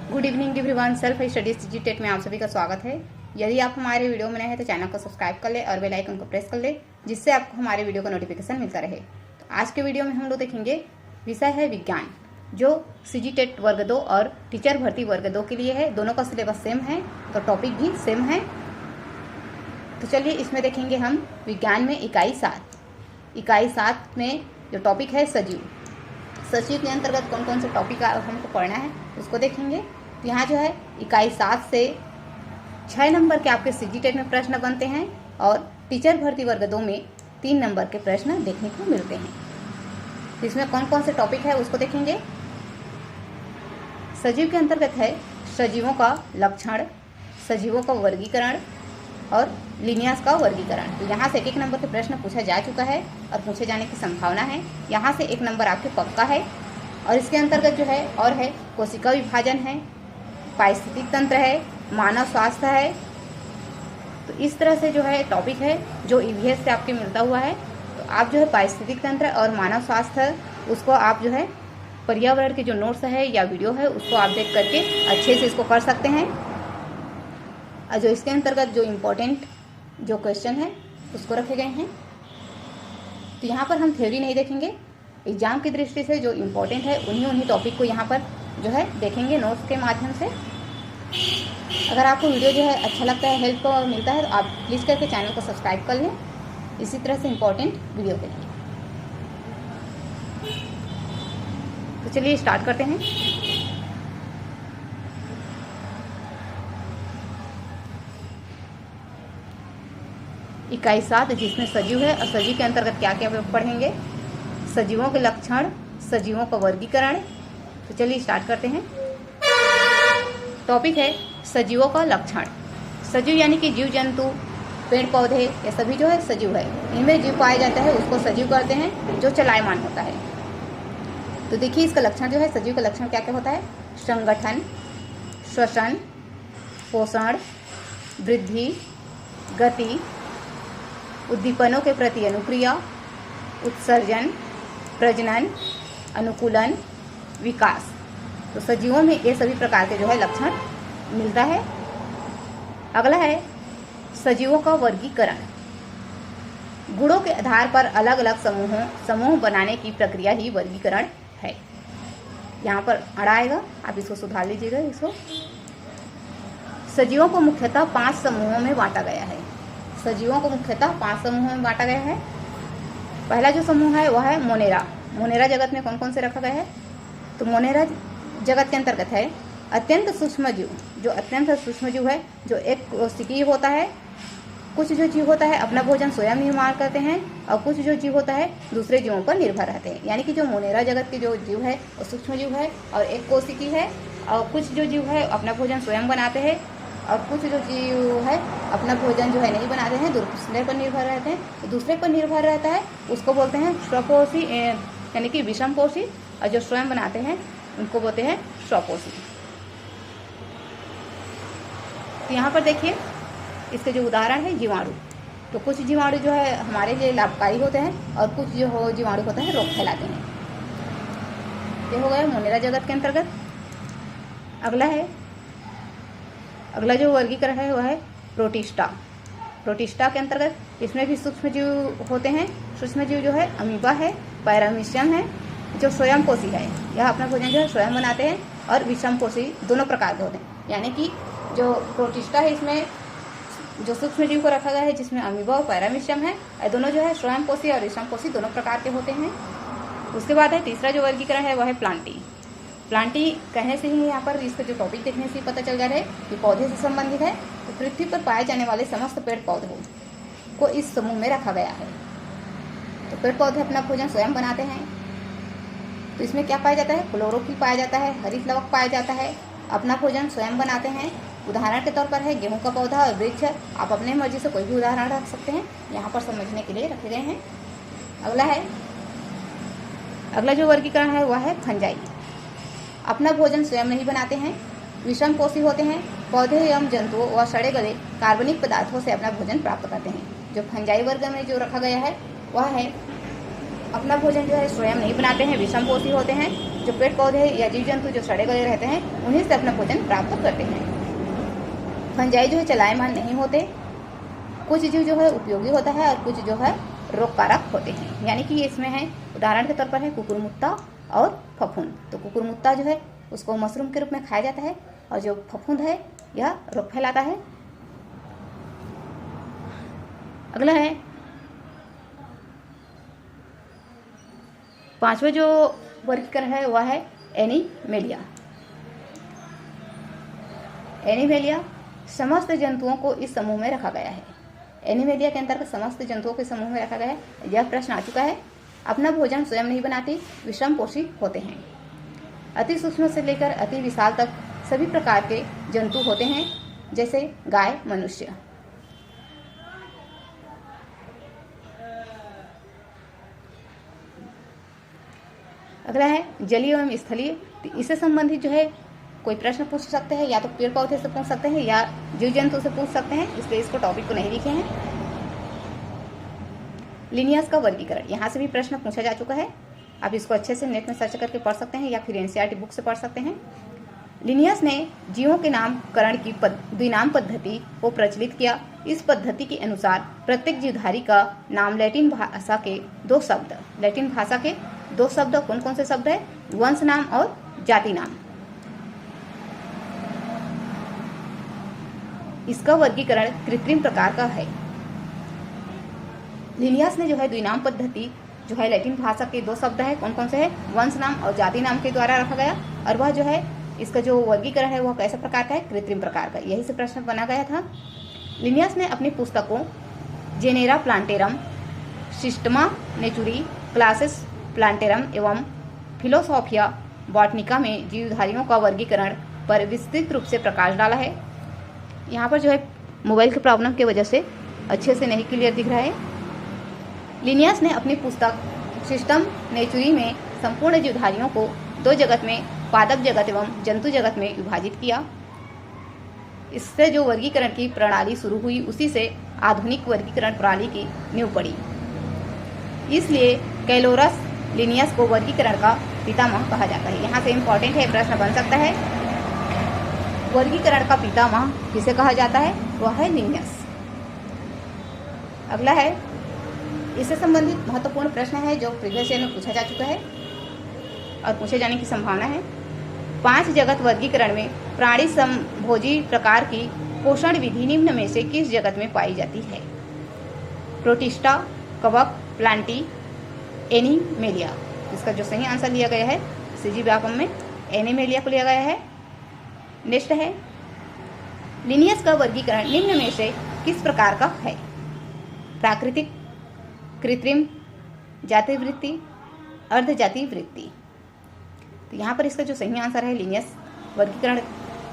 Good evening everyone. Self study सीजीटेट में आप सभी का स्वागत है। यदि आप हमारे वीडियो में नए हैं तो चैनल को सब्सक्राइब कर ले और बेल आइकन को प्रेस कर ले, जिससे आपको हमारे वीडियो का नोटिफिकेशन मिलता रहे। तो आज के वीडियो में हम लोग देखेंगे, विषय है विज्ञान, जो सीजीटेट वर्ग 2 और टीचर भर्ती वर्ग 2 के लिए है। दोनों का सिलेबस सेम है तो टॉपिक भी सेम है। तो चलिए इसमें देखेंगे हम विज्ञान में इकाई 7 में जो टॉपिक है सजीव। सजीव के अंतर्गत कौन कौन से टॉपिक हमको पढ़ना है उसको देखेंगे। तो यहाँ जो है इकाई 7 से 6 नंबर के आपके सीजीटेट में प्रश्न बनते हैं और टीचर भर्ती वर्ग 2 में 3 नंबर के प्रश्न देखने को मिलते हैं। तो इसमें कौन कौन से टॉपिक है उसको देखेंगे। सजीव के अंतर्गत है सजीवों का लक्षण, सजीवों का वर्गीकरण और लिनियास का वर्गीकरण। तो यहाँ से एक नंबर के प्रश्न पूछा जा चुका है और पूछे जाने की संभावना है। यहाँ से 1 नंबर आपके पक्का है। और इसके अंतर्गत जो है और है कोशिका विभाजन है, पारिस्थितिक तंत्र है, मानव स्वास्थ्य है। तो इस तरह से जो है टॉपिक है जो ईवीएस से आपके मिलता हुआ है। तो आप जो है पारिस्थितिक तंत्र और मानव स्वास्थ्य उसको आप जो है पर्यावरण के जो नोट्स है या वीडियो है उसको आप देख करके अच्छे से इसको कर सकते हैं। और जो इसके अंतर्गत जो इम्पोर्टेंट जो क्वेश्चन है उसको रखे गए हैं। तो यहाँ पर हम थ्योरी नहीं देखेंगे, एग्जाम की दृष्टि से जो इम्पोर्टेंट है उन्हीं टॉपिक को यहाँ पर जो है देखेंगे नोट्स के माध्यम से। अगर आपको वीडियो जो है अच्छा लगता है, हेल्प मिलता है, तो आप प्लीज़ करके चैनल को सब्सक्राइब कर लें इसी तरह से इम्पोर्टेंट वीडियो के लिए। तो चलिए स्टार्ट करते हैं। इकाई 7 जिसमें सजीव है और सजीव के अंतर्गत क्या क्या पढ़ेंगे। सजीवों के लक्षण, सजीवों का वर्गीकरण। तो चलिए स्टार्ट करते हैं। टॉपिक है सजीवों का लक्षण। सजीव यानी कि जीव जंतु, पेड़ पौधे, ये सभी जो है सजीव है। इनमें जीव पाया जाता है उसको सजीव कहते हैं, जो चलायमान होता है। तो देखिए इसका लक्षण जो है, सजीव का लक्षण क्या क्या होता है। संगठन, श्वसन, पोषण, वृद्धि, गति, उद्दीपनों के प्रति अनुक्रिया, उत्सर्जन, प्रजनन, अनुकूलन, विकास। तो सजीवों में ये सभी प्रकार के जो है लक्षण मिलता है। अगला है सजीवों का वर्गीकरण। गुणों के आधार पर अलग अलग समूह बनाने की प्रक्रिया ही वर्गीकरण है। यहाँ पर अड़ा आएगा, आप इसको सुधार लीजिएगा। इसको सजीवों को मुख्यतः 5 समूहों में बांटा गया है। सजीवों को मुख्यतः 5 समूहों में बांटा गया है। पहला जो समूह है वह है मोनेरा। मोनेरा जगत में कौन कौन से रखा गया है। तो मोनेरा जगत के अंतर्गत है अत्यंत सूक्ष्म जीव। जो अत्यंत सूक्ष्म जीव है, जो एक कोशिकीय होता है। कुछ जो जीव होता है अपना भोजन स्वयं निर्माण करते हैं और कुछ जो जीव होता है दूसरे जीवों पर निर्भर रहते हैं। यानी कि जो मोनेरा जगत के जो जीव है वो सूक्ष्म जीव है और एक कोशिकीय है। और कुछ जो जीव है अपना भोजन स्वयं बनाते हैं और कुछ जो जीव है अपना भोजन जो है नहीं बनाते हैं, दूसरे पर निर्भर रहते हैं। तो दूसरे पर निर्भर रहता है उसको बोलते हैं स्वपोषी, यानी कि विषमपोषी। और जो स्वयं बनाते हैं उनको बोलते हैं स्वपोषी। तो यहाँ पर देखिए इसके जो उदाहरण है जीवाणु। तो कुछ जीवाणु जो है हमारे लिए लाभकारी होते हैं और कुछ जो जीवाणु होते हैं रोग फैलाते हैं। ये हो गया मोनेरा जगत के अंतर्गत। अगला जो वर्गीकरण है वह है प्रोटिस्टा। प्रोटिस्टा के अंतर्गत इसमें भी सूक्ष्म जीव होते हैं। सूक्ष्म जीव जो है अमीबा है, पैरामीशियम है, जो स्वयंपोषी है। यह अपना भोजन जो है स्वयं बनाते हैं और विषमपोषी दोनों प्रकार के होते हैं। यानी कि जो प्रोटिस्टा है इसमें जो सूक्ष्म जीव को रखा गया है जिसमें अमीबा और पैरामीशियम है, ये दोनों जो है स्वयंपोषी और विषमपोषी दोनों प्रकार के होते हैं। उसके बाद है तीसरा जो वर्गीकरण है वह है प्लांटी। प्लांटी कहने से ही यहाँ पर इसका जो टॉपिक देखने से ही पता चल जा रहा है कि पौधे से संबंधित है। तो पृथ्वी पर पाए जाने वाले समस्त पेड़ पौधों को इस समूह में रखा गया है। तो पेड़ पौधे अपना भोजन स्वयं बनाते हैं। तो इसमें क्या पाया जाता है, क्लोरोफिल पाया जाता है, हरित लवक पाया जाता है, अपना भोजन स्वयं बनाते हैं। उदाहरण के तौर पर है गेहूं का पौधा और वृक्ष। आप अपने मर्जी से कोई भी उदाहरण रख सकते हैं, यहाँ पर समझने के लिए रखे गए हैं। अगला जो वर्गीकरण है वह है फंजाई। अपना भोजन स्वयं नहीं बनाते हैं, विषमपोषी होते हैं। पौधे एवं जंतुओं व सड़े गले कार्बनिक पदार्थों से अपना भोजन प्राप्त करते हैं। जो फंजाई वर्ग में जो रखा गया है वह है अपना भोजन जो है स्वयं नहीं बनाते हैं, विषमपोषी होते हैं। जो पेड़ पौधे या जीव जंतु जो सड़े गले रहते हैं उन्हीं से अपना भोजन प्राप्त करते हैं। फंजाई जो है चलायमान नहीं होते। कुछ जीव जो है उपयोगी होता है और कुछ जो है रोगकारक होते हैं। यानी कि इसमें है, उदाहरण के तौर पर है कुकुरमुत्ता और फफूंद। तो कुकुरमुत्ता जो है उसको मशरूम के रूप में खाया जाता है और जो फफूंद है यह रोग फैलाता है। अगला है पांचवा जो वर्गीकरण है वह है एनीमेलिया। एनीमेलिया समस्त जंतुओं को इस समूह में रखा गया है। एनीमेलिया के अंतर्गत समस्त जंतुओं के समूह में रखा गया है। यह प्रश्न आ चुका है। अपना भोजन स्वयं नहीं बनाते, विषमपोषी होते हैं। अति सूक्ष्म से लेकर अति विशाल तक सभी प्रकार के जंतु होते हैं, जैसे गाय, मनुष्य। अगला है जलीय एवं स्थलीय। तो इससे संबंधित जो है कोई प्रश्न पूछ सकते हैं, या तो पेड़ पौधे से पूछ सकते हैं या जीव जंतु से पूछ सकते हैं, इसलिए इसको टॉपिक को नहीं लिखे हैं। लिनियस का वर्गीकरण, यहाँ से भी प्रश्न पूछा जा चुका है। आप इसको अच्छे से नेट में सर्च करके पढ़ सकते हैं या फिर एनसीईआरटी बुक से पढ़ सकते हैं। लिनियस ने जीवों के नामकरण की द्विनाम पद्धति को प्रचलित किया। इस पद्धति के अनुसार प्रत्येक जीवधारी का नाम लैटिन भाषा के दो शब्द कौन कौन से शब्द है? वंश नाम और जाति नाम। इसका वर्गीकरण कृत्रिम प्रकार का है। लिनियस ने जो है द्विनाम पद्धति जो है लैटिन भाषा के दो शब्द है, कौन कौन से है? वंश नाम और जाति नाम के द्वारा रखा गया। और वह जो है इसका जो वर्गीकरण है वह कैसे प्रकार का है? कृत्रिम प्रकार का। यही से प्रश्न बना गया था। लिनियस ने अपनी पुस्तकों genera plantarum, Systema नेचुरी, classes plantarum एवं फिलोसोफिया बॉटनिका में जीवधारियों का वर्गीकरण पर विस्तृत रूप से प्रकाश डाला है। यहाँ पर जो है मोबाइल के प्रॉब्लम की वजह से अच्छे से नहीं क्लियर दिख रहा है। लिनियस ने अपनी पुस्तक सिस्टम नेचुरी में संपूर्ण जीवधारियों को दो जगत में, पादप जगत एवं जंतु जगत में विभाजित किया। इससे जो वर्गीकरण की प्रणाली शुरू हुई, उसी से आधुनिक वर्गीकरण प्रणाली की नींव पड़ी। इसलिए कैलोरस लिनियस को वर्गीकरण का पितामह कहा जाता है। यहाँ से इम्पोर्टेंट है, प्रश्न बन सकता है, वर्गीकरण का पितामह किसे कहा जाता है? वह है लिनियस। अगला है, इससे संबंधित महत्वपूर्ण प्रश्न है जो प्रीवियस ईयर में पूछा जा चुका है और पूछे जाने की संभावना है। 5 जगत वर्गीकरण में प्राणी समभोजी प्रकार की पोषण विधि निम्न में से किस जगत में पाई जाती है? प्रोटिस्टा, कवक, प्लांटी, एनीमेलिया। इसका जो सही आंसर लिया गया है सीजी व्यापम में एनीमेलिया को लिया गया है। नेक्स्ट है, लिनियस का वर्गीकरण निम्न में से किस प्रकार का है? प्राकृतिक, कृत्रिम, जाति वृत्ति, अर्ध जाति वृत्ति। तो यहाँ पर इसका जो सही आंसर है, लिनियस वर्गीकरण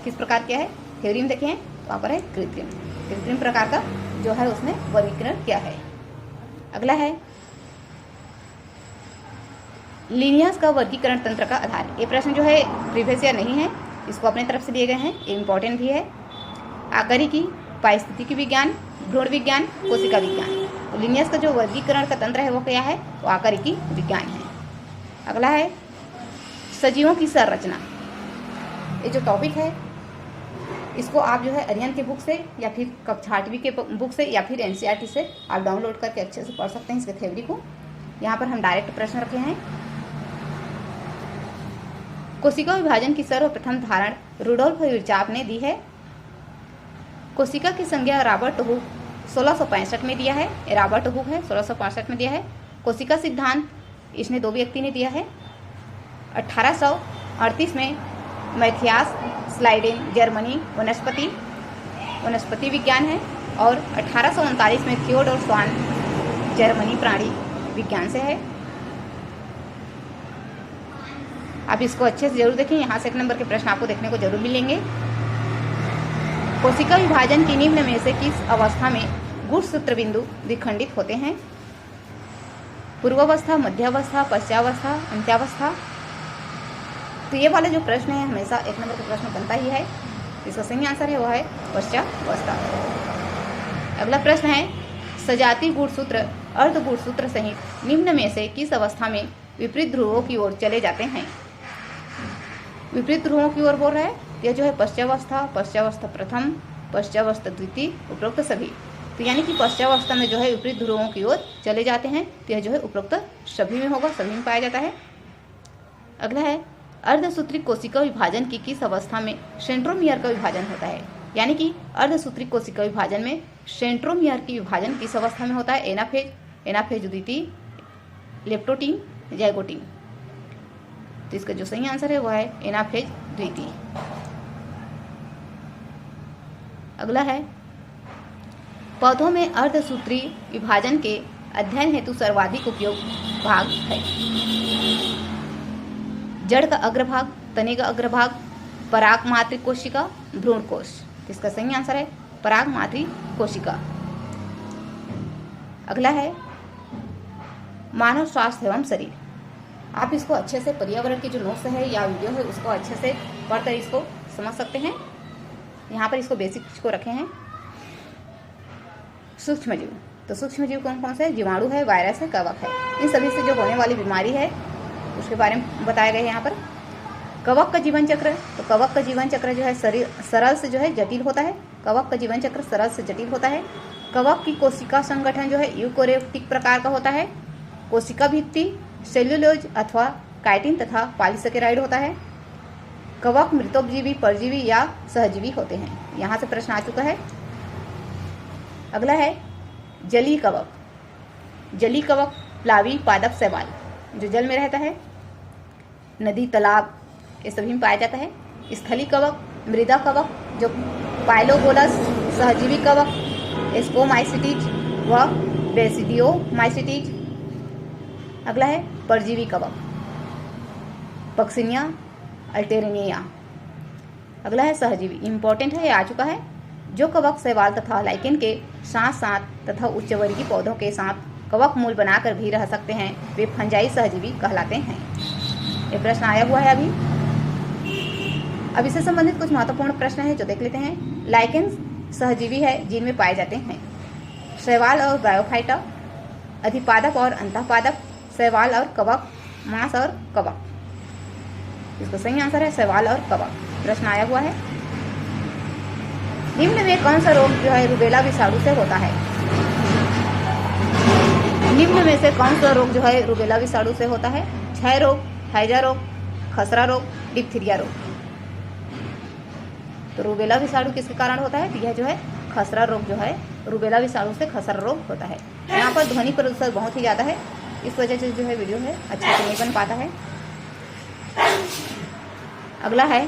किस प्रकार क्या है? थ्योरी में देखें वहाँ पर है कृत्रिम प्रकार का जो है उसने वर्गीकरण किया है। अगला है, लिनियस का वर्गीकरण तंत्र का आधार। ये प्रश्न जो है प्रीवियस ईयर नहीं है, इसको अपने तरफ से दिए गए हैं, ये इम्पोर्टेंट भी है। आकारिकी, पारिस्थितिकी विज्ञान, भ्रूण विज्ञान, कोशिका विज्ञान। तो लिनियस का जो वर्गीकरण का तंत्र है वो क्या है? वो आकारिकी विज्ञान है। अगला है, सजीवों की संरचना। ये जो टॉपिक है इसको आप जो है अरिहंत के बुक से या फिर कक्षा 8वीं के बुक से या फिर एनसीईआरटी से आप डाउनलोड करके अच्छे से पढ़ सकते हैं इसके थ्योरी को। यहाँ पर हम डायरेक्ट प्रश्न रखे हैं। कोशिका विभाजन की सर्वप्रथम धारण रुडोल्फ विर्चाप ने दी है। कोशिका की संज्ञा रॉबर्ट हुक 1665 में दिया है। रॉबर्ट हुक है 1665 में दिया है। कोशिका सिद्धांत इसने 2 व्यक्ति ने दिया है। 1838 में मैथियास स्लाइडेन जर्मनी वनस्पति विज्ञान है और 1839 में थियोडोर स्वान जर्मनी प्राणी विज्ञान से है। आप इसको अच्छे से जरूर देखें, यहाँ से 1 नंबर के प्रश्न आपको देखने को जरूर मिलेंगे। कोशिका विभाजन की निम्न में से किस अवस्था में गुणसूत्र बिंदु विखंडित होते हैं? पूर्वावस्था, मध्यावस्था, पश्चावस्था, अंत्यावस्था। तो ये वाले जो प्रश्न है हमेशा 1 नंबर का प्रश्न बनता ही है। इसका सही आंसर है वो है पश्चावस्था। अगला प्रश्न है, सजातीय गुणसूत्र अर्धगुणसूत्र सहित निम्न में से किस अवस्था में विपरीत ध्रुवों की ओर चले जाते हैं? विपरीत ध्रुवों की ओर बोल रहा है, यह जो है पश्चावस्था प्रथम, पश्चावस्था द्वितीय, उपरोक्त सभी। तो यानी कि पश्चावस्था में जो है विपरीत ध्रुवों की ओर चले जाते हैं, तो यह जो है उपरोक्त सभी में होगा, सभी में पाया जाता है। अगला है, अर्धसूत्री कोशिका विभाजन की किस अवस्था में सेंट्रोमियर का विभाजन होता है? यानी कि अर्धसूत्री कोशिका विभाजन में सेंट्रोमियर की विभाजन किस अवस्था में होता है? एनाफेज द्वितीय, लेप्टोटीन, जाइगोटीन। तो इसका जो सही आंसर है वह है एनाफेज द्वितीय। अगला है, पौधों में अर्धसूत्री विभाजन के अध्ययन हेतु सर्वाधिक उपयोग भाग है? जड़ का अग्रभाग, तने का अग्रभाग, पराग मातृ कोशिका, भ्रूण कोश। इसका सही आंसर है पराग मातृ कोशिका। अगला है, मानव स्वास्थ्य एवं शरीर। आप इसको अच्छे से पर्यावरण की जो नोट्स है या वीडियो है उसको अच्छे से पढ़कर इसको समझ सकते हैं। यहाँ पर इसको बेसिक्स को रखे हैं। सूक्ष्म जीव, तो सूक्ष्म जीव कौन कौन से? जीवाणु है, वायरस है, कवक है। इन सभी से जो होने वाली बीमारी है उसके बारे में बताया गया है यहाँ पर। कवक का जीवन चक्र, तो कवक का जीवन चक्र जो है सरल से जो है जटिल होता है। कवक का जीवन चक्र सरल से जटिल होता है। कवक की कोशिका संगठन जो है यूकोरियोटिक प्रकार का होता है। कोशिका भित्ति सेल्यूलोज अथवा काइटिन तथा पॉलीसेकेराइड होता है। कवक मृतोपजीवी, परजीवी या सहजीवी होते हैं। यहाँ से प्रश्न आ चुका है। अगला है, जलीय कवक। जलीय कवक प्लावी, पादप, शैवाल, जो जल में रहता है, नदी, तालाब, ये सभी में पाया जाता है। स्थलीय कवक, मृदा कवक, जो पाइलोबोलस, सहजीवी कवक, स्पोमाइसिटीज व बेसिडियोमाइसिटीज। अगला है, परजीवी कवक, पक्सिनिया, अल्टेरिनिया। अगला है, सहजीवी, इंपॉर्टेंट है, ये आ चुका है। जो कवक शैवाल तथा लाइकेन के साथ साथ तथा उच्चवर्गीय पौधों के साथ कवक मूल बनाकर भी रह सकते हैं, वे फंजाई सहजीवी कहलाते हैं। ये प्रश्न आया हुआ है अभी। अब इससे संबंधित कुछ महत्वपूर्ण प्रश्न हैं जो देख लेते हैं। लाइकेन सहजीवी है जिनमें पाए जाते हैं शैवाल और ब्रायोफाइटा, अधिपादप और अंतःपादप, शैवाल और कवक, मांस और कवक। इसका सही आंसर है शैवाल और कवक। प्रश्न आया हुआ है, निम्न में कौन सा रोग जो है रूबेला विषाणु से होता है? निम्न में से कौन सा रोग जो है रूबेला विषाणु से होता है? क्षय रोग, हैजा रोग, खसरा रोग, डिप्थीरिया रोग। तो रूबेला विषाणु किसके कारण होता है? तो यह जो है खसरा रोग जो है रूबेला विषाणु से खसरा रोग होता है। यहाँ पर ध्वनि प्रदूषण बहुत ही ज़्यादा है, इस वजह से जो है वीडियो है अच्छे से नहीं बन पाता है। अगला है,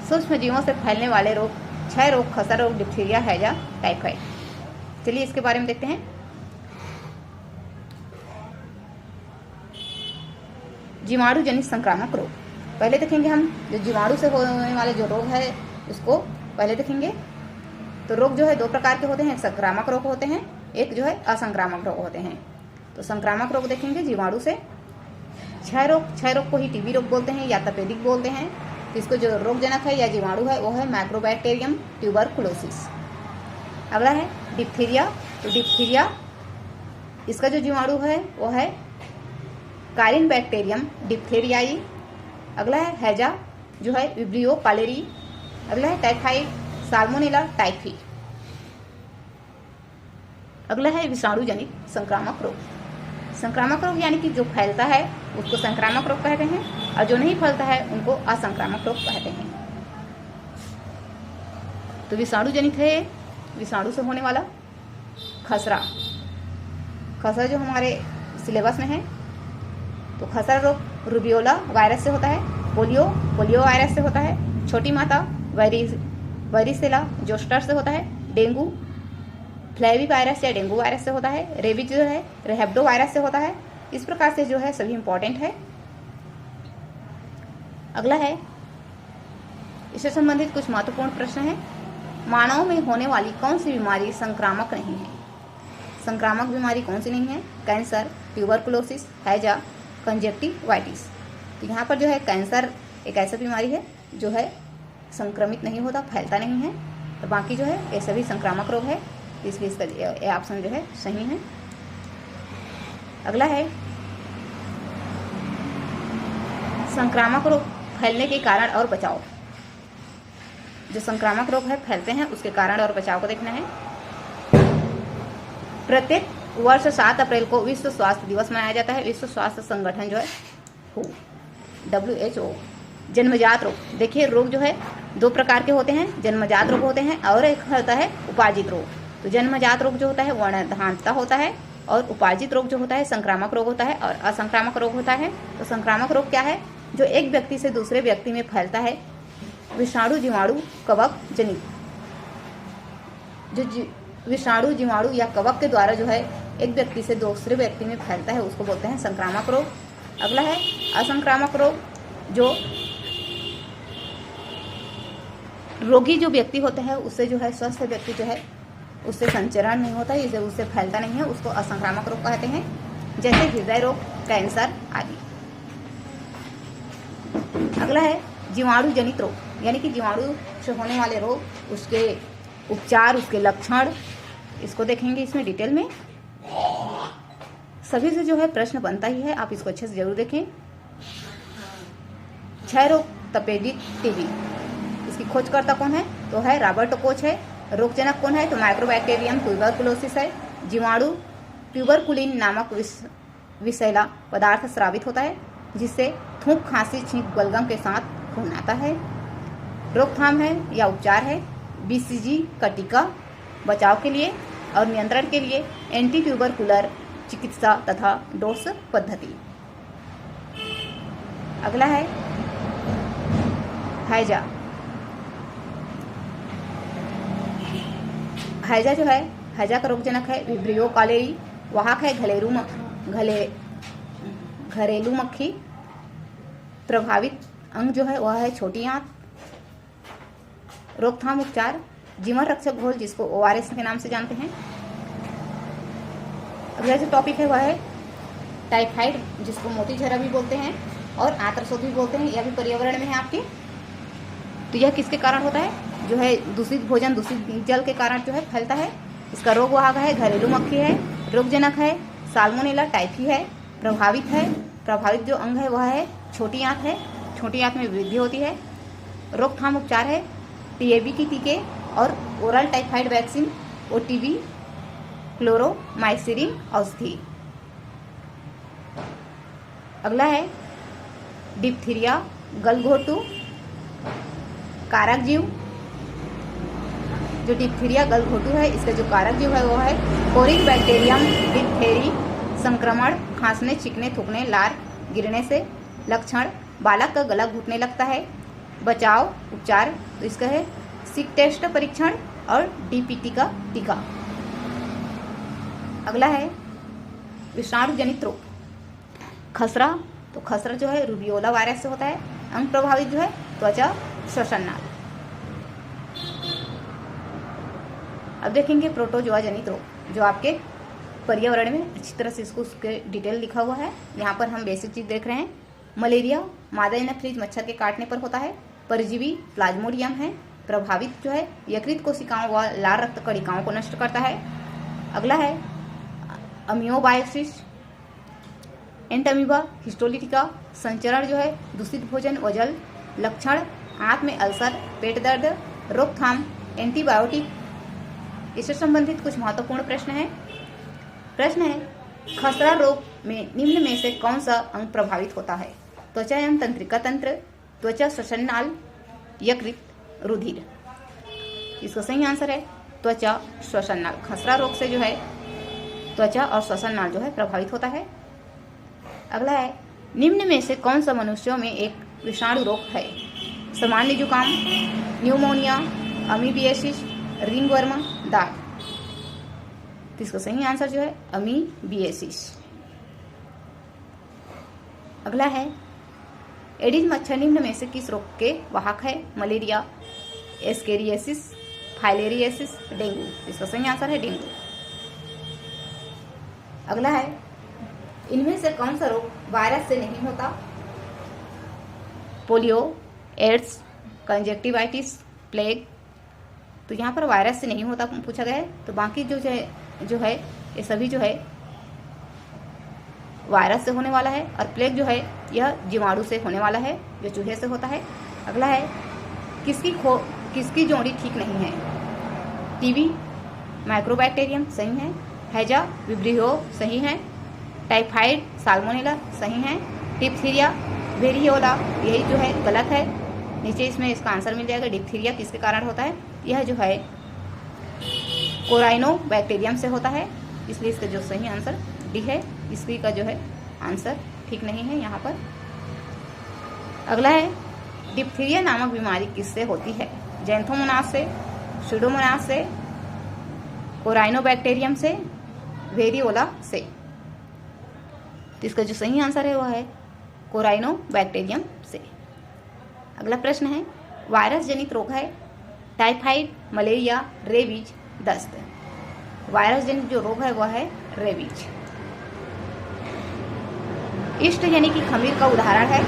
सूक्ष्म जीवों से फैलने वाले रोग, क्षय रोग, खसरा रोग, डिप्थीरिया, हैजा, टाइफाइड। चलिए इसके बारे में देखते हैं। जीवाणु जनित संक्रामक रोग पहले देखेंगे हम। जो जीवाणु से होने वाले जो रोग है उसको पहले देखेंगे। तो रोग जो है दो प्रकार के होते हैं, एक संक्रामक रोग होते हैं, एक जो है असंक्रामक रोग होते हैं। तो संक्रामक रोग देखेंगे जीवाणु से। क्षय रोग को ही टीबी रोग बोलते हैं या तपेदिक बोलते हैं। तो इसको जो रोगजनक है या जीवाणु है वो है माइक्रोबैक्टीरियम ट्यूबरकुलोसिस। अगला है डिप्थीरिया। तो डिप्थीरिया इसका जो जीवाणु है वो है कारिन बैक्टीरियम डिप्थेरियाई। अगला है हैजा जो है विब्रियो कॉलेरी। अगला है टाइफाइड साल्मोनेला टाइफी। अगला है विषाणु जनित संक्रामक रोग। संक्रामक रोग यानी कि जो फैलता है उसको संक्रामक रोग कहते हैं और जो नहीं फैलता है उनको असंक्रामक रोग कहते हैं। तो विषाणु जनित है विषाणु से होने वाला खसरा जो हमारे सिलेबस में है। तो खसरा रोग रूबियोला वायरस से होता है, पोलियो वायरस से होता है, छोटी माता वायरिसेला जोस्टर से होता है, डेंगू फ्लैवी वायरस या डेंगू वायरस से होता है, रेबीज जो है रेहेब्डो वायरस से होता है। इस प्रकार से जो है सभी इंपॉर्टेंट है। अगला है, इससे संबंधित कुछ महत्वपूर्ण प्रश्न है। मानव में होने वाली कौन सी बीमारी संक्रामक नहीं है? संक्रामक बीमारी कौन सी नहीं है? कैंसर, ट्यूबरकुलोसिस, हैजा, कंजक्टिवाइटिस। तो यहाँ पर जो है कैंसर एक ऐसा बीमारी है जो है संक्रमित नहीं होता, फैलता नहीं है। तो बाकी जो है ये सभी संक्रामक रोग है। इसलिए इसका ये ऑप्शन जो है सही है। अगला है संक्रामक रोग फैलने के कारण और बचाव। जो संक्रामक रोग है फैलते हैं उसके कारण और बचाव को देखना है। प्रत्येक वर्ष 7 अप्रैल को विश्व स्वास्थ्य दिवस मनाया जाता है। विश्व स्वास्थ्य संगठन जो है WHO। जन्मजात रोग, देखिए रोग जो है 2 प्रकार के होते हैं, जन्मजात रोग होते हैं और एक होता है उपार्जित रोग। तो जन्मजात रोग जो होता है वर्णांतता होता है और उपार्जित रोग जो होता है संक्रामक रोग होता है और असंक्रामक रोग होता है। तो संक्रामक रोग क्या है? जो एक व्यक्ति से दूसरे व्यक्ति में फैलता है, विषाणु जीवाणु कवक जनित। जो विषाणु जीवाणु या कवक के द्वारा जो है एक व्यक्ति से दूसरे व्यक्ति में फैलता है उसको बोलते हैं संक्रामक रोग। अगला है असंक्रामक रोग। जो रोगी जो व्यक्ति होता है उससे जो है स्वस्थ व्यक्ति जो है उससे संचरण नहीं होता है, उससे फैलता नहीं है, उसको असंक्रामक रोग कहते हैं। जैसे हृदय रोग, कैंसर आदि। अगला है जीवाणु जनित रोग, यानी कि जीवाणु से होने वाले रोग, उसके उपचार, उसके लक्षण, इसको देखेंगे इसमें डिटेल में। सभी से जो है प्रश्न बनता ही है, आप इसको अच्छे से जरूर देखें। क्षय रोग, तपेदिक टीबी, इसकी खोजकर्ता कौन है? तो है रॉबर्ट कोच है। रोगजनक कौन है? तो माइक्रोबैक्टीरियम ट्यूबरकुलोसिस है। जीवाणु ट्यूबरकुलिन नामक विषैला पदार्थ स्रावित होता है जिससे थूक, खांसी, छींक, बलगम के साथ खून आता है। रोकथाम है या उपचार है BCG का टीका, बचाव के लिए और नियंत्रण के लिए एंटी ट्यूबरकुलर चिकित्सा तथा डोस पद्धति। अगला है हैजा। हैजा जो है, हैजा का रोगजनक है विब्रियो कॉलेरी, वाहक है घरेलू मक्खी। प्रभावित अंग जो है वह है छोटी आंत। रोकथाम उपचार जीवन रक्षक घोल, जिसको ORS के नाम से जानते हैं। अगला जो टॉपिक है वह है टाइफाइड, जिसको मोतीझरा भी बोलते हैं और आंत्रशोथ भी बोलते हैं। यह भी पर्यावरण में है आपके। तो यह किसके कारण होता है? जो है दूषित भोजन, दूषित जल के कारण जो है फैलता है। इसका रोग वाहक है घरेलू मक्खी है। रोगजनक है साल्मोनेला टाइफी है। प्रभावित जो अंग है वह है छोटी आंत है। छोटी आंत में वृद्धि होती है। रोकथाम उपचार है TAB की टीके और ओरल टाइफाइड वैक्सीन, OTB, क्लोरोमाइसिरिन औषधि। अगला है डिप्थीरिया, गलघोटू, कारक जीव। जो डिप्थीरिया गलघोटू है इसका जो कारक जीव है वो है कोरिक बैक्टीरियम डिप्थेरी। संक्रमण खांसने, छींकने, थूकने, लार गिरने से। लक्षण बालक का गला घुटने लगता है। बचाव उपचार तो इसका है सिक टेस्ट परीक्षण और DPT का टीका। अगला है विषाणु जनित रोग। खसरा, तो खसरा जो है रूबियोला वायरस से होता है। अंग प्रभावित जो है त्वचा, श्वसन नाल। अब देखेंगे प्रोटोजोआ जनित रोग, जो आपके पर्यावरण में अच्छी तरह से इसको उसके डिटेल लिखा हुआ है। यहाँ पर हम बेसिक चीज देख रहे हैं। मलेरिया मादा एनाफिलीज मच्छर के काटने पर होता है। परजीवी प्लाज्मोडियम है। प्रभावित जो है यकृत कोशिकाओं व लाल रक्त कणिकाओं को नष्ट करता है। अगला है अमियोबायोसिस, एंटमीबा हिस्टोलिटिका। संचरण जो है दूषित भोजन व जल। लक्षण आंत में अल्सर, पेट दर्द। रोकथाम एंटीबायोटिक। इससे संबंधित कुछ महत्वपूर्ण प्रश्न है। प्रश्न है खसरा रोग में निम्न में से कौन सा अंग प्रभावित होता है? त्वचा एवं तंत्रिका तंत्र, त्वचा, श्वसन नाल, यकृत, रुधिर। इसका सही आंसर है त्वचा, श्वसन नाल। खसरा रोग से जो है त्वचा और श्वसन नाल जो है प्रभावित होता है। अगला है निम्न में से कौन सा मनुष्यों में एक विषाणु रोग है? सामान्य जुकाम, न्यूमोनिया, अमीबियासिस, रिंगवर्म, दाग। तो इसका सही आंसर जो है अमीबियासिस। अगला है एडिस मच्छर निम्न में से किस रोग के वाहक है? Malaria, ascariasis, filariasis, dengue. इसका सही आंसर है डेंगू। अगला है इनमें से कौन सा रोग वायरस से नहीं होता? पोलियो, एड्स, कंजक्टिवाइटिस, प्लेग, तो यहाँ पर वायरस से नहीं होता पूछा गया है, तो बाकी जो है ये सभी जो है वायरस से होने वाला है। और प्लेग जो है यह जीवाणु से होने वाला है, जो चूहे से होता है। अगला है किसकी जोड़ी ठीक नहीं है? टीबी माइक्रोबैक्टीरियम सही है, हैजा विब्रियो सही है, टाइफाइड साल्मोनेला सही है, डिप्थीरिया वेरियोला यही जो है गलत है। नीचे इसमें इसका आंसर मिल जाएगा। डिप्थीरिया किसके कारण होता है? यह जो है कोराइनोबैक्टीरियम से होता है, इसलिए इसका जो सही आंसर डी है। इसकी का जो है आंसर ठीक नहीं है यहाँ पर। अगला है डिप्थीरिया नामक बीमारी किससे होती है? जैंथोमोनास से, सुडोमोनास से, कोराइनोबैक्टीरियम से, वेरियोला से। तो इसका जो सही आंसर है वह है कोराइनोबैक्टीरियम से। अगला प्रश्न है वायरस जनित रोग है टाइफाइड, मलेरिया, रेबीज, दस्त। वायरस जनित जो रोग है वह है रेबीज। इष्ट यानी कि खमीर का उदाहरण है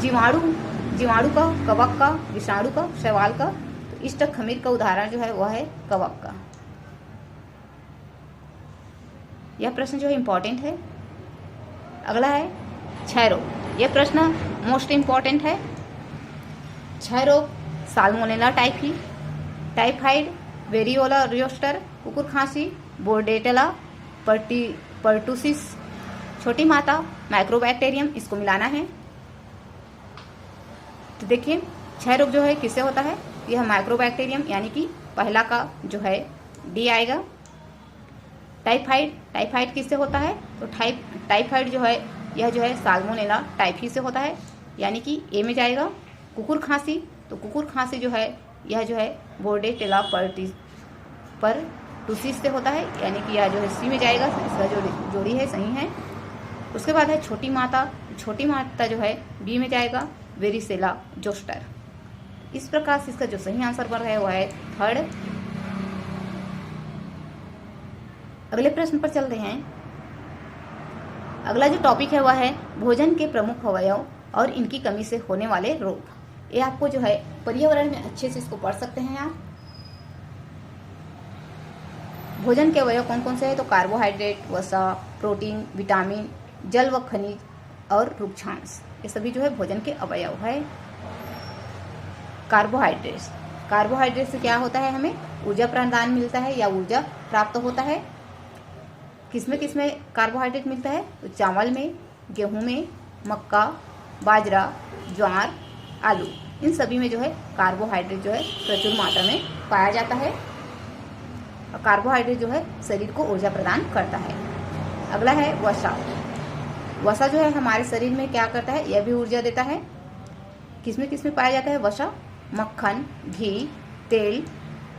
जीवाणु का, कवक का, विषाणु का, शैवाल का। तो इष्ट खमीर का उदाहरण जो है वह है कवक का। यह प्रश्न जो है इंपॉर्टेंट है। अगला है क्षय रोग। यह प्रश्न मोस्ट इंपॉर्टेंट है। क्षय रोग साल्मोनेला टाइफी, टाइफाइड, वेरियोला रियोस्टर, कुकुर खांसी, बोर्डेटेला, पर्टुसिस, छोटी माता, माइक्रोबैक्टीरियम, इसको मिलाना है। तो देखिए क्षय रोग जो है किससे होता है? यह माइक्रोबैक्टीरियम यानी कि पहला का जो है डी आएगा। टाइफाइड किससे होता है? तो टाइफाइड जो है यह जो है साल्मोनेला टाइफी से होता है, यानी कि ए में जाएगा। कुकुर खांसी, तो कुकुर खांसी जो है यह जो है बोर्डेटेला पर्टुसिस से होता है, यानी कि यह जो है सी में जाएगा। इसका जो जोड़ी है सही है। उसके बाद है छोटी माता जो है बी में जाएगा, वेरिसेला जोस्टर। इस प्रकार से इसका जो सही आंसर बन रहा है वह है थर्ड। अगले प्रश्न पर चलते हैं। अगला जो टॉपिक है वह है भोजन के प्रमुख अवयव और इनकी कमी से होने वाले रोग। ये आपको जो है पर्यावरण में अच्छे से इसको पढ़ सकते हैं आप। भोजन के अवयव कौन कौन से हैं? तो कार्बोहाइड्रेट, वसा, प्रोटीन, विटामिन, जल व खनिज और रुक्षांश, ये सभी जो है भोजन के अवयव है। कार्बोहाइड्रेट से क्या होता है? हमें ऊर्जा प्रदान मिलता है या ऊर्जा प्राप्त होता है। किसमें कार्बोहाइड्रेट मिलता है? तो चावल में, गेहूं में, मक्का, बाजरा, ज्वार, आलू, इन सभी में जो है कार्बोहाइड्रेट जो है प्रचुर मात्रा में पाया जाता है। और कार्बोहाइड्रेट जो है शरीर को ऊर्जा प्रदान करता है। अगला है वसा जो है हमारे शरीर में क्या करता है? यह भी ऊर्जा देता है। किसमें पाया जाता है वसा? मक्खन, घी, तेल,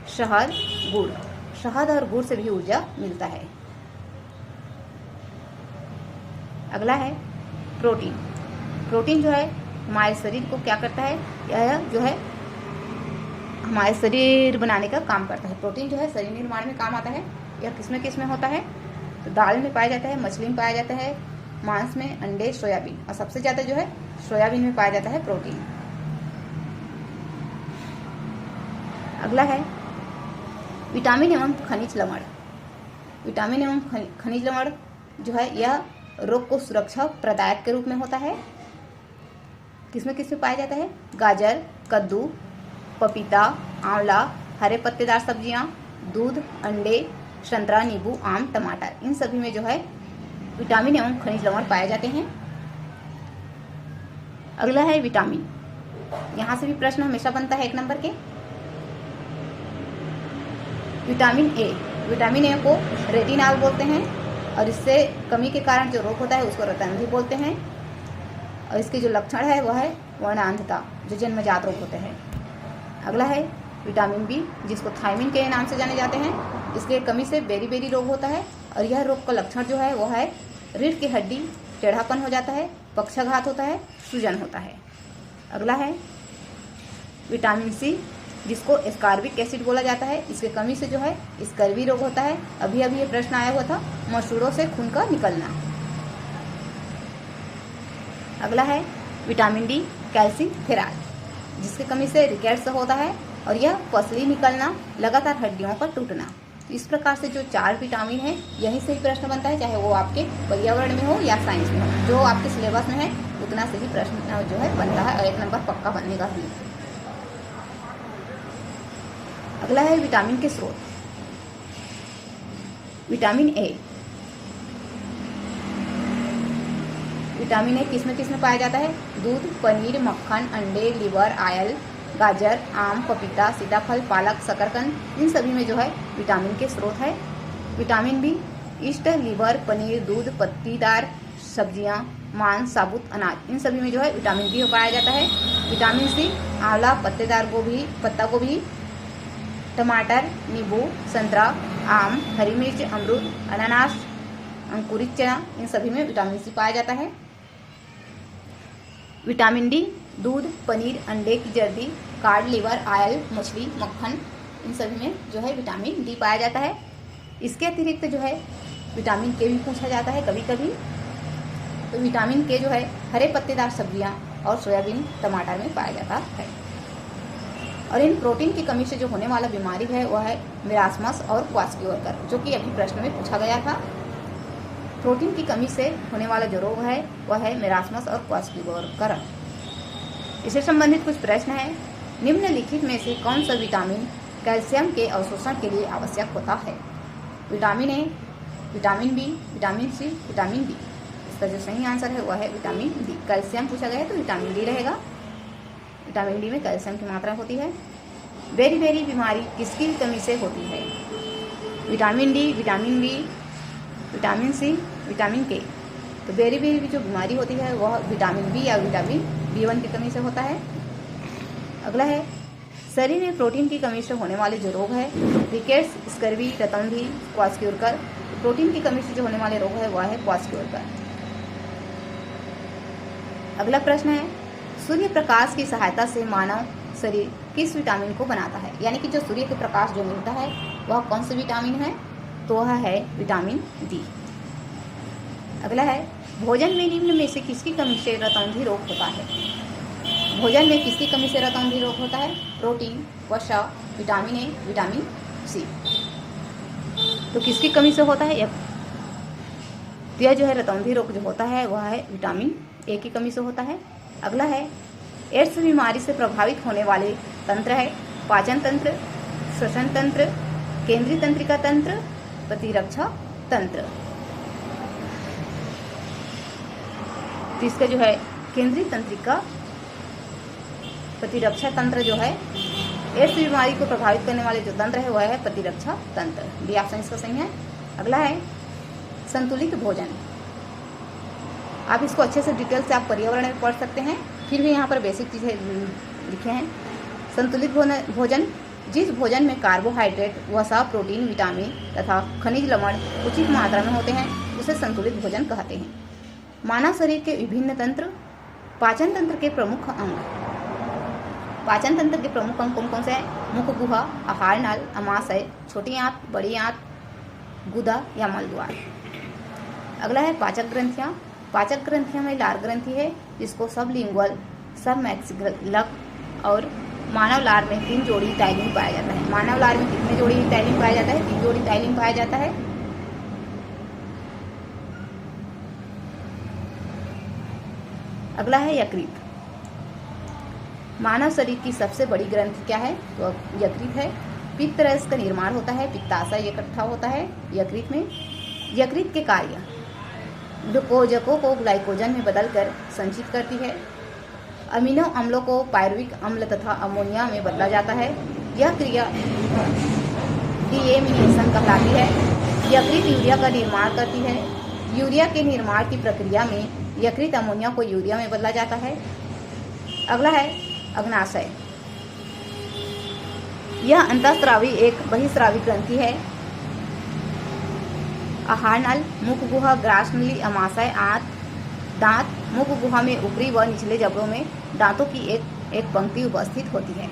शहद, गुड़। शहद और गुड़ से भी ऊर्जा मिलता है। अगला है प्रोटीन जो है हमारे शरीर को क्या करता है? यह जो है हमारे शरीर बनाने का काम करता है। प्रोटीन जो है शरीर निर्माण में काम आता है। यह किसमें होता है? तो दाल में पाया जाता है, मछली में पाया जाता है, मांस में, अंडे, सोयाबीन, और सबसे ज़्यादा जो है सोयाबीन में पाया जाता है प्रोटीन। अगला है विटामिन एवं खनिज लवण। विटामिन एवं खनिज लवण जो है यह रोग को सुरक्षा प्रदायक के रूप में होता है। किसमें पाया जाता है? गाजर, कद्दू, पपीता, आंवला, हरे पत्तेदार सब्जियां, दूध, अंडे, संतरा, नींबू, आम, टमाटर, इन सभी में जो है विटामिन एवं खनिज लवण पाए जाते हैं। अगला है विटामिन। यहाँ से भी प्रश्न हमेशा बनता है 1 नंबर के। विटामिन ए को रेटिनॉल बोलते हैं, और इससे कमी के कारण जो रोग होता है उसको रतन भी बोलते हैं। और इसके जो लक्षण है वह है वर्णांधता, जो जन्मजात रोग होते हैं। अगला है विटामिन बी, जिसको थायमिन के नाम से जाने जाते हैं। इसके कमी से बेरी रोग होता है, और यह रोग का लक्षण जो है वह है रीढ़ की हड्डी टेढ़ापन हो जाता है, पक्षाघात होता है, सूजन होता है। अगला है विटामिन सी, जिसको एस्कॉर्बिक एसिड बोला जाता है। इसके कमी से जो है स्कर्वी रोग होता है। अभी ये प्रश्न आया हुआ था, मसूड़ों से खून का निकलना। अगला है विटामिन डी, कैल्शियम, फेराल। जिसकी कमी से रिकेट्स होता है, और यह पसली निकलना, लगातार हड्डियों का टूटना। तो इस प्रकार से जो 4 विटामिन है, यहीं से ही प्रश्न बनता है, चाहे वो आपके पर्यावरण में हो या साइंस में हो। जो आपके सिलेबस में है उतना से ही प्रश्न जो है बनता है, और 1 नंबर पक्का बनने का ही। अगला है विटामिन के स्रोत। Vitamin A. विटामिन ए किस में पाया जाता है? दूध, पनीर, मक्खन, अंडे, लीवर, आयल, गाजर, आम, पपीता, सीताफल, पालक, शकरकंद, इन सभी में जो है विटामिन के स्रोत है। Vitamin B, yeast, liver, paneer, दूध, पत्तीदार सब्जियां, मांस, साबुत अनाज, इन सभी में जो है विटामिन बी पाया जाता है। विटामिन सी, आंवला, पत्तेदार गोभी, पत्ता गोभी, टमाटर, नींबू, संतरा, आम, हरी मिर्च, अमरूद, अनानास, अंकुरित चना, इन सभी में विटामिन सी पाया जाता है। विटामिन डी, दूध, पनीर, अंडे की जर्दी, कार्ड, लीवर, आयल, मछली, मक्खन, इन सभी में जो है विटामिन डी पाया जाता है। इसके अतिरिक्त जो है विटामिन के भी पूछा जाता है कभी कभी। तो विटामिन के जो है हरे पत्तेदार सब्जियां और सोयाबीन, टमाटर में पाया जाता है। और इन प्रोटीन की कमी से जो होने वाला बीमारी है वह है मेरास्मस और क्वास्कियोकर, जो कि अभी प्रश्न में पूछा गया था। प्रोटीन की कमी से होने वाला जो रोग है वह है मेरास्मस और क्वास्कियोकर। इससे संबंधित कुछ प्रश्न है। निम्नलिखित में से कौन सा विटामिन कैल्शियम के अवशोषण के लिए आवश्यक होता है? Vitamin A, vitamin B, vitamin C, vitamin D. इसका जो सही आंसर है वह है विटामिन डी। कैल्शियम पूछा गया है तो विटामिन डी रहेगा। विटामिन डी में कैल्शियम की मात्रा होती है। बेरी बीमारी किसकी कमी से होती है? Vitamin D, vitamin B, vitamin C, vitamin K. तो बेरी की जो बीमारी होती है वह विटामिन बी या विटामिन B1 की कमी से होता है। अगला है शरीर में प्रोटीन की कमी से होने वाले जो रोग है रिकेट्स, स्कर्वी, रतौंधी, क्वास्कियोकर। प्रोटीन की कमी से जो होने वाले रोग है वह है क्वास्कियोकर। अगला प्रश्न है सूर्य प्रकाश की सहायता से मानव शरीर किस विटामिन को बनाता है? यानी कि जो सूर्य के प्रकाश जो मिलता है वह कौन सी विटामिन है? तो वह है विटामिन डी। अगला है भोजन में निम्न में से किसकी कमी से रतौंधी रोग होता है? भोजन में किसकी कमी से रतौंधी रोग होता है? प्रोटीन, वसा, विटामिन ए, विटामिन सी। तो किसकी कमी से होता है? यह जो है रतौंधी रोग जो होता है वह है विटामिन ए की कमी से होता है। अगला है एड्स बीमारी से प्रभावित होने वाले तंत्र है पाचन तंत्र, श्वसन तंत्र, केंद्रीय तंत्रिका तंत्र, प्रतिरक्षा तंत्र। तो इसका जो है केंद्रीय तंत्रिका प्रतिरक्षा तंत्र जो है एड्स बीमारी को प्रभावित करने वाले जो तंत्र है वह है प्रतिरक्षा तंत्र। डी ऑप्शन इसका सही है। अगला है संतुलित भोजन। आप इसको अच्छे से डिटेल से आप पर्यावरण में पढ़ सकते हैं, फिर भी यहाँ पर बेसिक चीज़ें लिखे हैं। संतुलित भोजन जिस भोजन में कार्बोहाइड्रेट, वसा, प्रोटीन, विटामिन तथा खनिज लवण उचित मात्रा में होते हैं उसे संतुलित भोजन कहते हैं। मानव शरीर के विभिन्न तंत्र। पाचन तंत्र के प्रमुख अंग। पाचन तंत्र के प्रमुख अंग कौन कौन से हैं? मुख गुहा, आहार नल, अमाशय, छोटी आंत, बड़ी आंत, गुदा या मलद्वार। अगला है पाचक ग्रंथियाँ। पाचक ग्रंथियों में लार ग्रंथि है जिसको सबलिंगुअल, सब मैक्सिलक और मानव लार में 3 जोड़ी टाइलिन पाया जाता है। मानव लार में कितने जोड़ी टाइलिन पाया जाता है? 3 जोड़ी टाइलिन पाया जाता है। अगला है यकृत। मानव शरीर की सबसे बड़ी ग्रंथि क्या है? तो यकृत है। पित्त रस का निर्माण होता है, पित्ताशय इकट्ठा होता है यकृत में। यकृत के कार्य ग्लूकोजकों को ग्लाइकोजन में बदलकर संचित करती है। अमीनो अम्लों को पायरुविक अम्ल तथा अमोनिया में बदला जाता है। यह क्रिया डीएमिनेशन कहलाती है। यकृत यूरिया का निर्माण करती है। यूरिया के निर्माण की प्रक्रिया में यकृत अमोनिया को यूरिया में बदला जाता है। अगला है अग्नाशय। यह अंतःस्रावी एक बहिस्रावी ग्रंथि है। आहार नल, मुख गुहा, ग्रासनली, अमाशय, आंत, दांत। मुख गुहा में ऊपरी व निचले जबड़ों में दांतों की एक पंक्ति उपस्थित होती है।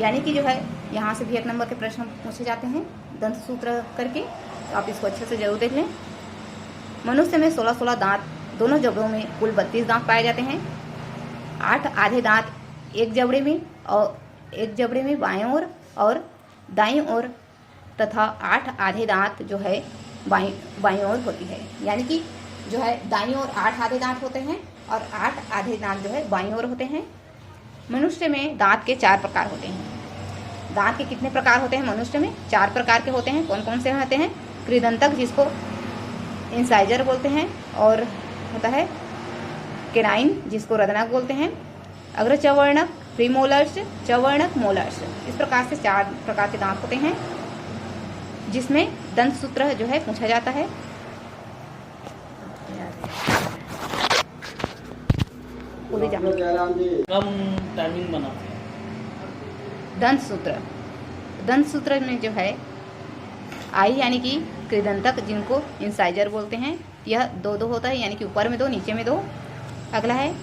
यानी कि जो है यहाँ से भी 1 नंबर के प्रश्न पूछे जाते हैं दंत सूत्र करके, तो आप इसको अच्छे से जरूर देख लें। मनुष्य में 16 दांत दोनों जबड़ों में कुल 32 दांत पाए जाते हैं। 8 आधे दांत एक जबड़े में और एक जबड़े में बाएं ओर और दाईं ओर तथा 8 आधे दांत जो है बाईं ओर होती है। यानी कि जो है दाईं ओर 8 आधे दांत होते हैं और 8 आधे दांत जो है बाईं ओर होते हैं। मनुष्य में दांत के 4 प्रकार होते हैं। दांत के कितने प्रकार होते हैं? मनुष्य में 4 प्रकार के होते हैं। कौन कौन से होते हैं? कृदंतक जिसको इंसाइजर बोलते हैं, और होता है केनाइन जिसको रदनक बोलते हैं, अग्रचवर्णक, प्रीमोलर्स, चवर्णक, मोलर्स। इस प्रकार से 4 प्रकार के दांत होते हैं जिसमें दंत सूत्र जो है पूछा जाता है। कम टाइमिंग बनाते हैं। दंत सूत्र में जो है आई यानी कि कृदंतक जिनको इंसाइजर बोलते हैं, यह 2 होता है, यानी कि ऊपर में 2 नीचे में 2। अगला है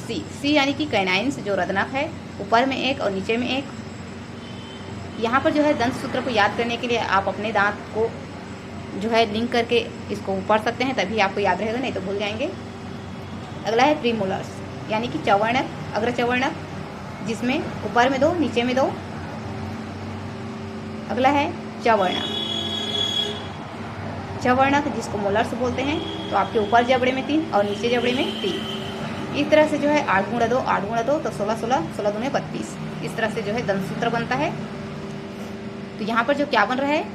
सी यानी कि कैनाइन्स जो रदनक है, ऊपर में 1 और नीचे में 1। यहाँ पर जो है दंत सूत्र को याद करने के लिए आप अपने दांत को जो है लिंक करके इसको पढ़ सकते हैं, तभी आपको याद रहेगा, नहीं तो भूल जाएंगे। अगला है प्रीमोलर्स यानी कि चवर्णक, अग्रचवर्णक जिसमें ऊपर में 2 नीचे में 2। अगला है चवर्णक जिसको मोलर्स बोलते हैं, तो आपके ऊपर जबड़े में 3 और नीचे जबड़े में 3। इस तरह से जो है 8 गुणा 2 तो 16 16 दूने 32। इस तरह से जो है दंत सूत्र बनता है। तो यहाँ पर जो क्या बन रहा है,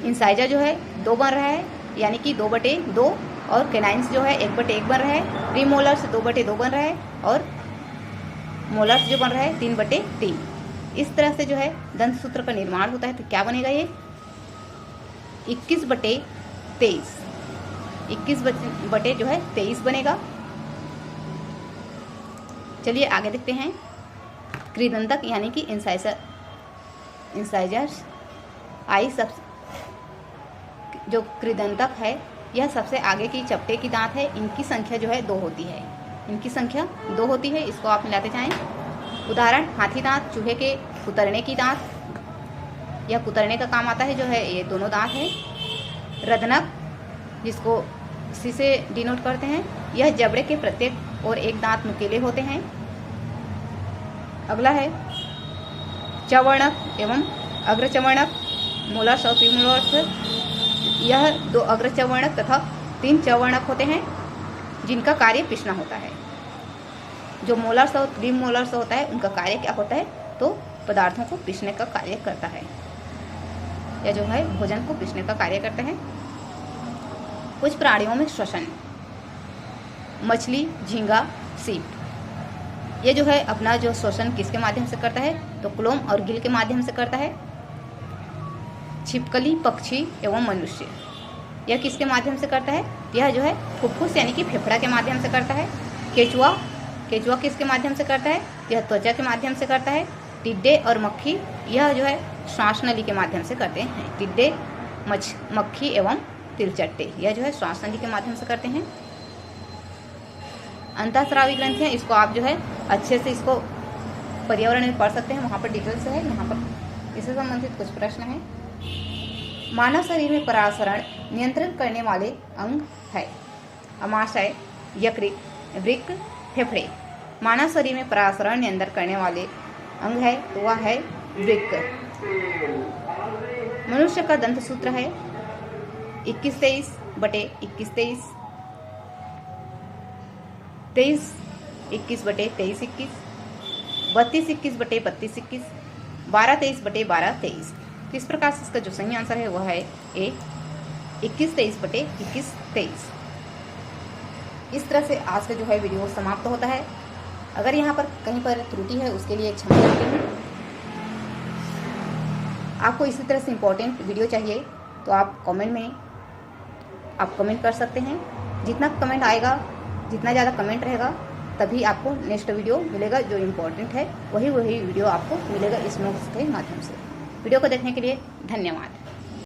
इंसाइजर जो है 2 बन रहा है, यानी कि 2/2, और केनाइन्स जो है 1/1 बन रहा है। प्रीमोलर्स 2/2 बन रहा है, और मोलर्स जो बन रहा है 3/3। इस तरह से जो है दंत सूत्र का निर्माण होता है। तो क्या बनेगा ये 21/23, 21 जो है 23 बनेगा। चलिए आगे देखते हैं। कृदंतक यानी कि इंसाइजर्स आई सब जो कृदंतक है, यह सबसे आगे की चपटे की दांत है। इनकी संख्या जो है 2 होती है। इनकी संख्या 2 होती है। इसको आप मिलाते जाएं। उदाहरण हाथी दांत, चूहे के कुतरने की दांत, यह कुतरने का काम आता है जो है, ये दोनों दांत है। रदनक जिसको सी से डिनोट करते हैं, यह जबड़े के प्रत्येक और एक दांत नुकीले होते हैं। अगला है चवर्णक एवं अग्रचवर्णक, मोलर्स और प्रीमोलर्स। यह 2 अग्रचवर्णक तथा 3 चवर्णक होते हैं जिनका कार्य पिसना होता है। जो मोलर्स और प्रीमोलर्स होता है, उनका कार्य क्या होता है, तो पदार्थों को पीसने का कार्य करता है, या जो है भोजन को पीसने का कार्य करते हैं। कुछ प्राणियों में श्वसन, मछली, झींगा, सीप, ये जो है अपना जो श्वसन किसके माध्यम से करता है, तो क्लोम और गिल के माध्यम से करता है। छिपकली, पक्षी एवं मनुष्य, यह किसके माध्यम से करता है, यह जो है फुफ्फुस यानी कि फेफड़ा के माध्यम से करता है। केचुआ किसके माध्यम से करता है, यह त्वचा के माध्यम से करता है। टिड्डे और मक्खी, यह जो है श्वास नली के माध्यम से करते हैं। टिड्डे, मक्खी एवं तिलचट्टे, यह जो है श्वास नली के माध्यम से करते हैं। अंतःस्रावी ग्रंथियाँ, इसको आप जो है अच्छे से इसको पर्यावरण में पढ़ सकते हैं, वहाँ पर डिटेल्स है। यहाँ पर इससे संबंधित कुछ प्रश्न हैं। मानव शरीर में परासरण नियंत्रण करने वाले अंग है। अमाशय, यकृत, वृक्क, फेफड़े। मानव शरीर में परासरण नियंत्रण करने वाले अंग है, तो वह है वृक्क। मनुष्य का दंत सूत्र है 21-23/21-23, 23-21/23-21, 32-21/32-21, 12-23/12-23। इस प्रकार से इसका जो सही आंसर है वह है ए 21-23/21-23। इस तरह से आज का जो है वीडियो समाप्त होता है। अगर यहाँ पर कहीं पर त्रुटि है उसके लिए क्षमा करती हूँ। आपको इसी तरह से इम्पोर्टेंट वीडियो चाहिए तो आप कमेंट कर सकते हैं। जितना कमेंट आएगा, जितना ज़्यादा कमेंट रहेगा, तभी आपको नेक्स्ट वीडियो मिलेगा जो इम्पोर्टेंट है, वही वीडियो आपको मिलेगा इस नोट्स के माध्यम से। वीडियो को देखने के लिए धन्यवाद।